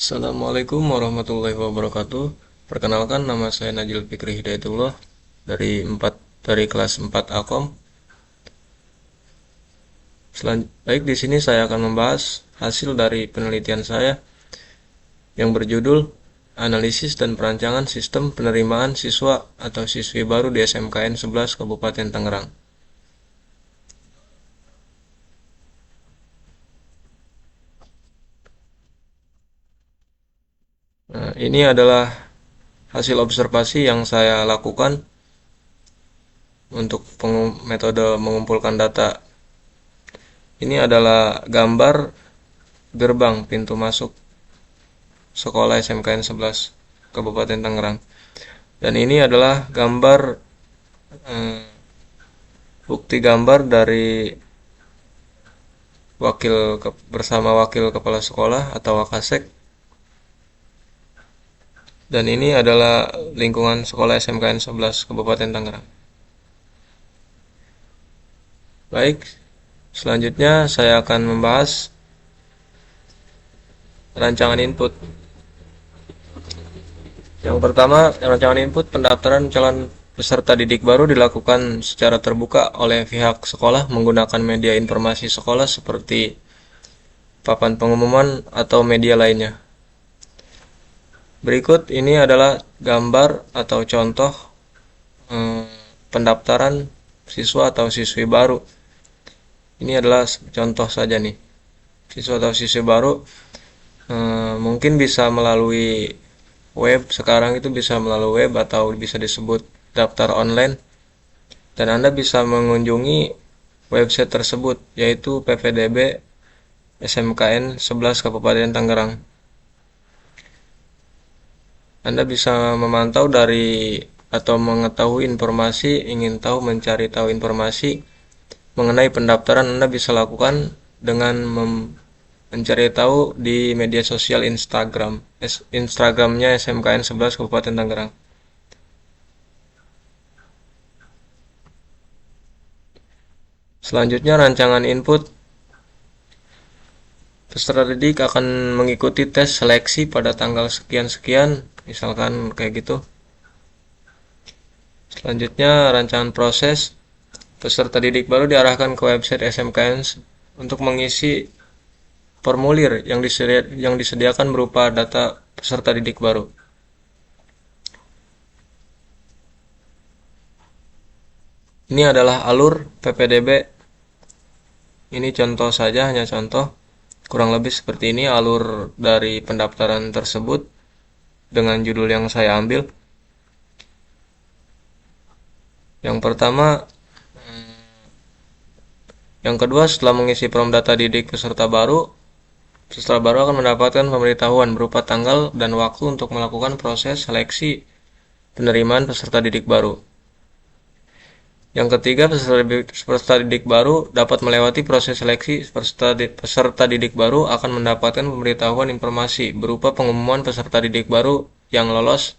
Assalamualaikum warahmatullahi wabarakatuh. Perkenalkan, nama saya Najil Fikri Hidayatullah dari kelas 4 Akom. Baik, di sini saya akan membahas hasil dari penelitian saya yang berjudul Analisis dan Perancangan Sistem Penerimaan Siswa atau Siswi Baru di SMKN 11 Kabupaten Tangerang. Nah, ini adalah hasil observasi yang saya lakukan untuk metode mengumpulkan data. Ini adalah gambar gerbang pintu masuk sekolah SMKN 11 Kabupaten Tangerang. Dan ini adalah eh, bukti gambar dari bersama wakil kepala sekolah atau Wakasek. Dan ini adalah lingkungan sekolah SMKN 11 Kabupaten Tangerang. Baik, selanjutnya saya akan membahas rancangan input. Yang pertama, rancangan input pendaftaran calon peserta didik baru dilakukan secara terbuka oleh pihak sekolah menggunakan media informasi sekolah seperti papan pengumuman atau media lainnya. Berikut ini adalah gambar atau contoh eh, pendaftaran siswa atau siswi baru. Ini adalah contoh saja nih. Siswa atau siswi baru mungkin bisa melalui web, sekarang itu bisa melalui web atau bisa disebut daftar online, dan Anda bisa mengunjungi website tersebut, yaitu PPDB SMKN 11 Kabupaten Tangerang. Anda bisa memantau atau mengetahui informasi, mencari tahu informasi mengenai pendaftaran. Anda bisa lakukan dengan mencari tahu di media sosial Instagramnya SMKN 11 Kabupaten Tangerang. Selanjutnya, rancangan input. Peserta didik akan mengikuti tes seleksi pada tanggal sekian-sekian, misalkan kayak gitu. Selanjutnya, rancangan proses. Peserta didik baru diarahkan ke website SMKN untuk mengisi formulir yang disediakan berupa data peserta didik baru. Ini adalah alur PPDB. Ini contoh saja, hanya contoh. Kurang lebih seperti ini alur dari pendaftaran tersebut dengan judul yang saya ambil. Yang pertama, yang kedua, setelah mengisi form data didik peserta baru akan mendapatkan pemberitahuan berupa tanggal dan waktu untuk melakukan proses seleksi penerimaan peserta didik baru. Yang ketiga, peserta didik baru dapat melewati proses seleksi. Peserta didik baru akan mendapatkan pemberitahuan informasi berupa pengumuman peserta didik baru yang lolos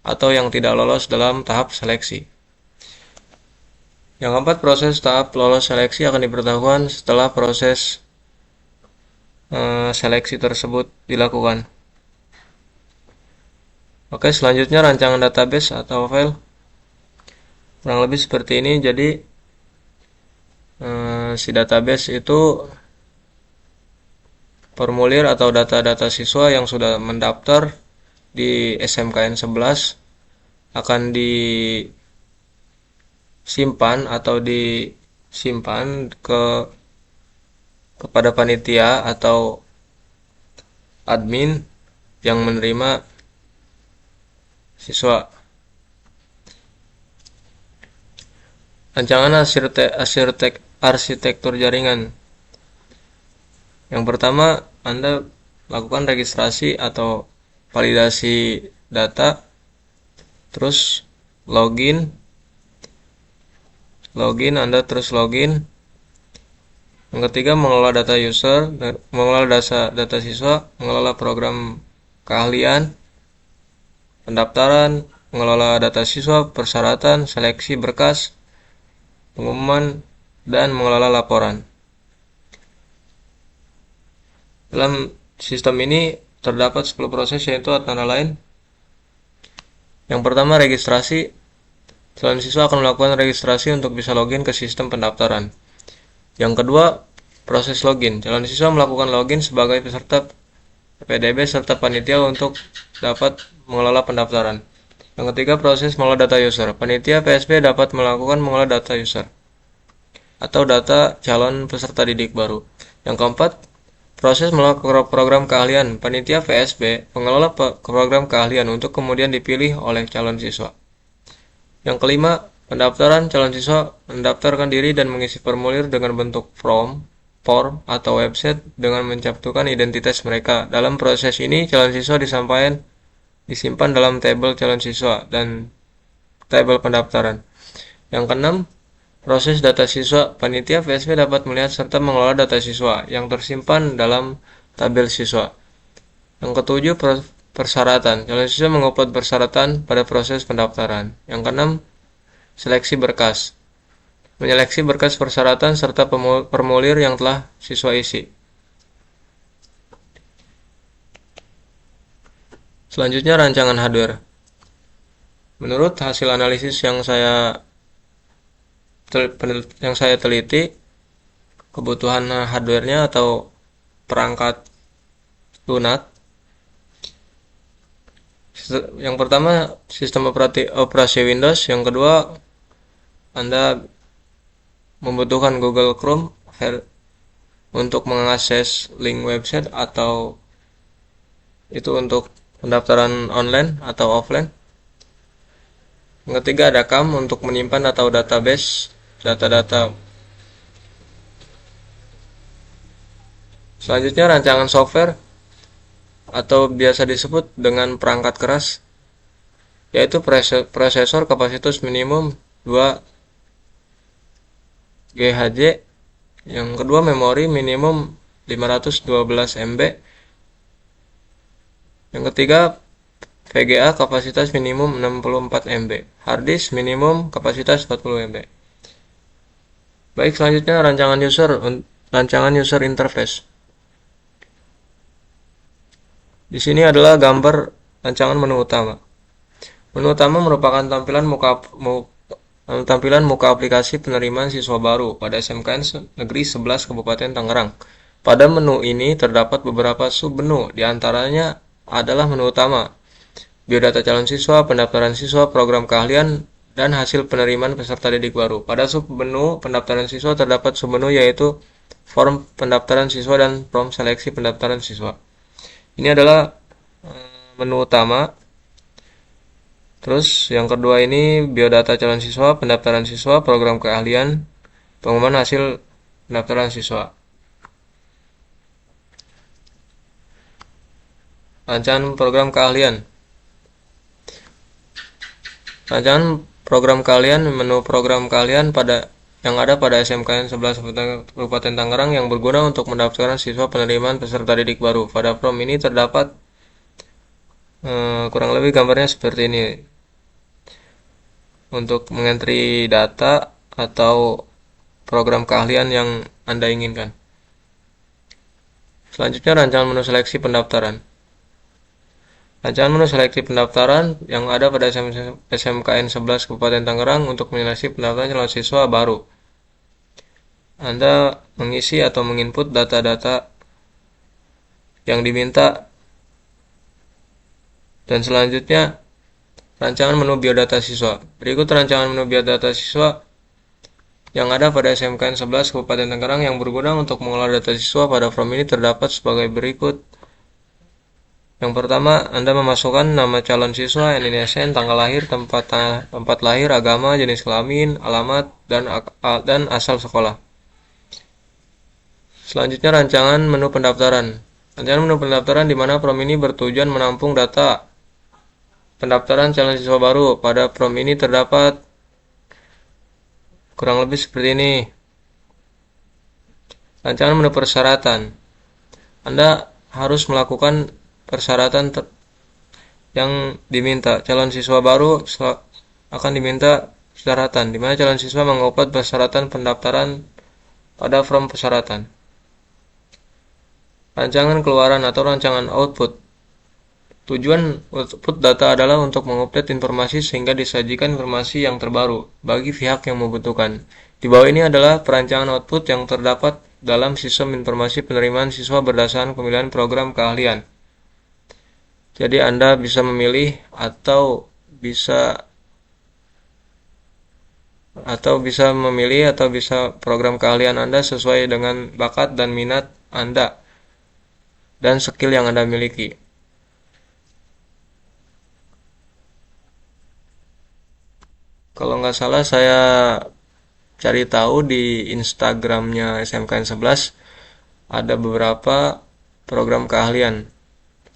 atau yang tidak lolos dalam tahap seleksi. Yang keempat, proses tahap lolos seleksi akan diberitahukan setelah proses seleksi tersebut dilakukan. Oke, selanjutnya rancangan database atau file. Kurang lebih seperti ini. Jadi si database itu formulir atau data-data siswa yang sudah mendaftar di SMKN 11 akan disimpan kepada panitia atau admin yang menerima siswa. Rancangan arsitektur jaringan. Yang pertama, Anda lakukan registrasi atau validasi data, terus login, Anda terus login. Yang ketiga, mengelola data user, mengelola data siswa, mengelola program keahlian, pendaftaran, mengelola data siswa, persyaratan, seleksi berkas, pengumuman, dan mengelola laporan. Dalam sistem ini, terdapat 10 proses, yaitu antara lain yang pertama registrasi. Calon siswa akan melakukan registrasi untuk bisa login ke sistem pendaftaran. Yang kedua, proses login. Calon siswa melakukan login sebagai peserta PPDB serta panitia untuk dapat mengelola pendaftaran. Yang ketiga, proses mengolah data user. Panitia PSB dapat melakukan mengolah data user atau data calon peserta didik baru. Yang keempat, proses melakukan program keahlian. Panitia PSB mengelola program keahlian untuk kemudian dipilih oleh calon siswa. Yang kelima, pendaftaran. Calon siswa mendaftarkan diri dan mengisi formulir dengan bentuk form atau website dengan mencantumkan identitas mereka. Dalam proses ini, calon siswa disimpan dalam tabel calon siswa dan tabel pendaftaran. Yang keenam, proses data siswa. Panitia PSB dapat melihat serta mengelola data siswa yang tersimpan dalam tabel siswa. Yang ketujuh, persyaratan. Calon siswa mengupload persyaratan pada proses pendaftaran. Yang keenam, seleksi berkas. Menyeleksi berkas persyaratan serta formulir yang telah siswa isi. Selanjutnya, rancangan hardware. Menurut hasil analisis yang saya teliti, kebutuhan hardware-nya atau perangkat lunak. Yang pertama, sistem operasi Windows. Yang kedua, Anda membutuhkan Google Chrome untuk mengakses link website atau itu untuk pendaftaran online atau offline. Yang ketiga, ada CAM untuk menyimpan atau database data-data. Selanjutnya, rancangan software atau biasa disebut dengan perangkat keras, yaitu prosesor kapasitas minimum 2 GHz. Yang kedua, memori minimum 512 MB. Yang ketiga, VGA kapasitas minimum 64 MB. Hard disk minimum kapasitas 40 MB. Baik, selanjutnya rancangan user interface. Di sini adalah gambar rancangan menu utama. Menu utama merupakan tampilan muka aplikasi penerimaan siswa baru pada SMKN Negeri 11 Kabupaten Tangerang. Pada menu ini terdapat beberapa sub-menu, di antaranya adalah menu utama, biodata calon siswa, pendaftaran siswa, program keahlian, dan hasil penerimaan peserta didik baru. Pada sub-menu pendaftaran siswa terdapat sub-menu yaitu form pendaftaran siswa dan form seleksi pendaftaran siswa. Ini adalah menu utama. Terus yang kedua ini biodata calon siswa, pendaftaran siswa, program keahlian, pengumuman hasil pendaftaran siswa. Rancangan program keahlian. Rancangan program keahlian, menu program keahlian yang ada pada SMKN 11 Kabupaten Tangerang yang berguna untuk mendaftarkan siswa penerimaan peserta didik baru. Pada form ini terdapat kurang lebih gambarnya seperti ini. Untuk mengentri data atau program keahlian yang Anda inginkan. Selanjutnya, rancangan menu seleksi pendaftaran. Rancangan menu seleksi pendaftaran yang ada pada SMKN 11 Kabupaten Tangerang untuk menyeleksi pendaftaran calon siswa baru. Anda mengisi atau menginput data-data yang diminta. Dan selanjutnya, rancangan menu biodata siswa. Berikut rancangan menu biodata siswa yang ada pada SMKN 11 Kabupaten Tangerang yang berguna untuk mengolah data siswa. Pada form ini terdapat sebagai berikut. Yang pertama, Anda memasukkan nama calon siswa, NISN, tanggal lahir, tempat lahir, agama, jenis kelamin, alamat, dan asal sekolah. Selanjutnya, rancangan menu pendaftaran. Rancangan menu pendaftaran di mana form ini bertujuan menampung data pendaftaran calon siswa baru. Pada form ini terdapat kurang lebih seperti ini. Rancangan menu persyaratan. Anda harus melakukan persyaratan yang diminta. Calon siswa baru akan diminta persyaratan, di mana calon siswa mengupload persyaratan pendaftaran pada form persyaratan. Rancangan keluaran atau rancangan output. Tujuan output data adalah untuk mengupdate informasi sehingga disajikan informasi yang terbaru bagi pihak yang membutuhkan. Di bawah ini adalah perancangan output yang terdapat dalam sistem informasi penerimaan siswa berdasarkan pemilihan program keahlian. Jadi Anda bisa memilih atau bisa program keahlian Anda sesuai dengan bakat dan minat Anda dan skill yang Anda miliki. Kalau nggak salah saya cari tahu di Instagramnya SMKN 11 ada beberapa program keahlian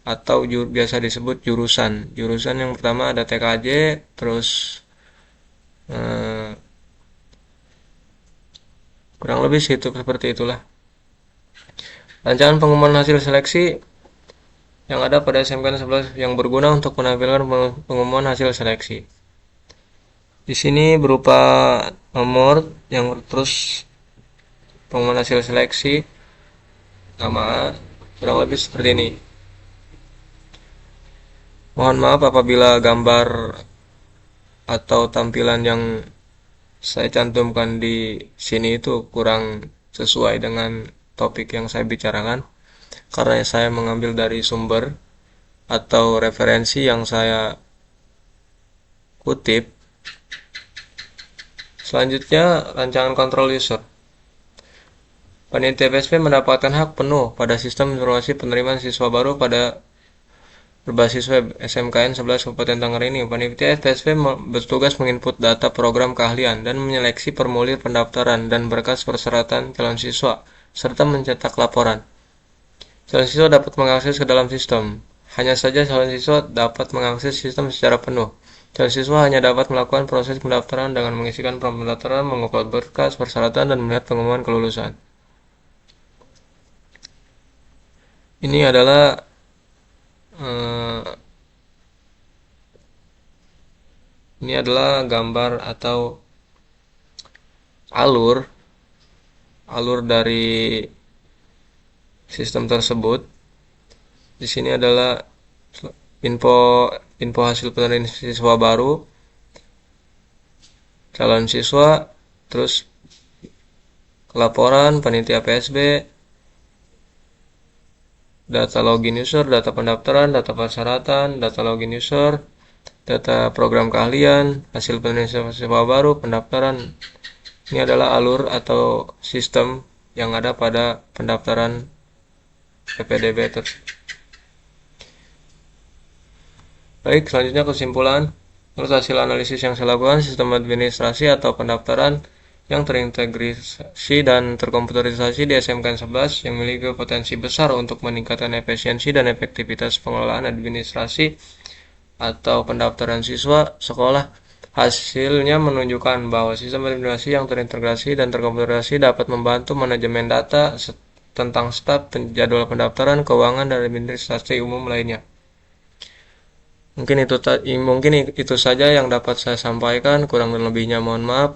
atau biasa disebut jurusan. Jurusan yang pertama ada TKJ, terus eh, kurang lebih seperti itulah. Rancangan pengumuman hasil seleksi yang ada pada SMKN 11 yang berguna untuk menampilkan pengumuman hasil seleksi. Di sini berupa nomor yang terus pengumuman hasil seleksi, nama, kurang lebih seperti ini. Mohon maaf apabila gambar atau tampilan yang saya cantumkan di sini itu kurang sesuai dengan topik yang saya bicarakan, karena saya mengambil dari sumber atau referensi yang saya kutip. Selanjutnya, rancangan kontrol user. Panitia PSP mendapatkan hak penuh pada sistem informasi penerimaan siswa baru pada berbasis web SMKN 11 Kabupaten Tangerang ini. Panitia PSP bertugas menginput data program keahlian dan menyeleksi formulir pendaftaran dan berkas persyaratan calon siswa, serta mencetak laporan. Calon siswa dapat mengakses ke dalam sistem. Hanya saja calon siswa dapat mengakses sistem secara penuh. Calon siswa hanya dapat melakukan proses pendaftaran dengan mengisikan form pendaftaran, mengupload berkas persyaratan, dan melihat pengumuman kelulusan. Ini adalah gambar atau alur dari sistem tersebut. Di sini adalah info hasil penerimaan siswa baru, calon siswa, terus laporan panitia PSB, data login user, data pendaftaran, data persyaratan, data login user, data program keahlian, hasil penerimaan siswa baru, pendaftaran. Ini adalah alur atau sistem yang ada pada pendaftaran PPDB tersebut. Baik, selanjutnya kesimpulan. Menurut hasil analisis yang saya lakukan, sistem administrasi atau pendaftaran yang terintegrasi dan terkomputerisasi di SMKN 11 yang memiliki potensi besar untuk meningkatkan efisiensi dan efektivitas pengelolaan administrasi atau pendaftaran siswa sekolah. Hasilnya menunjukkan bahwa sistem administrasi yang terintegrasi dan terkomputerisasi dapat membantu manajemen data tentang staf, jadwal pendaftaran, keuangan, dan administrasi umum lainnya. Mungkin itu saja yang dapat saya sampaikan, kurang dan lebihnya mohon maaf.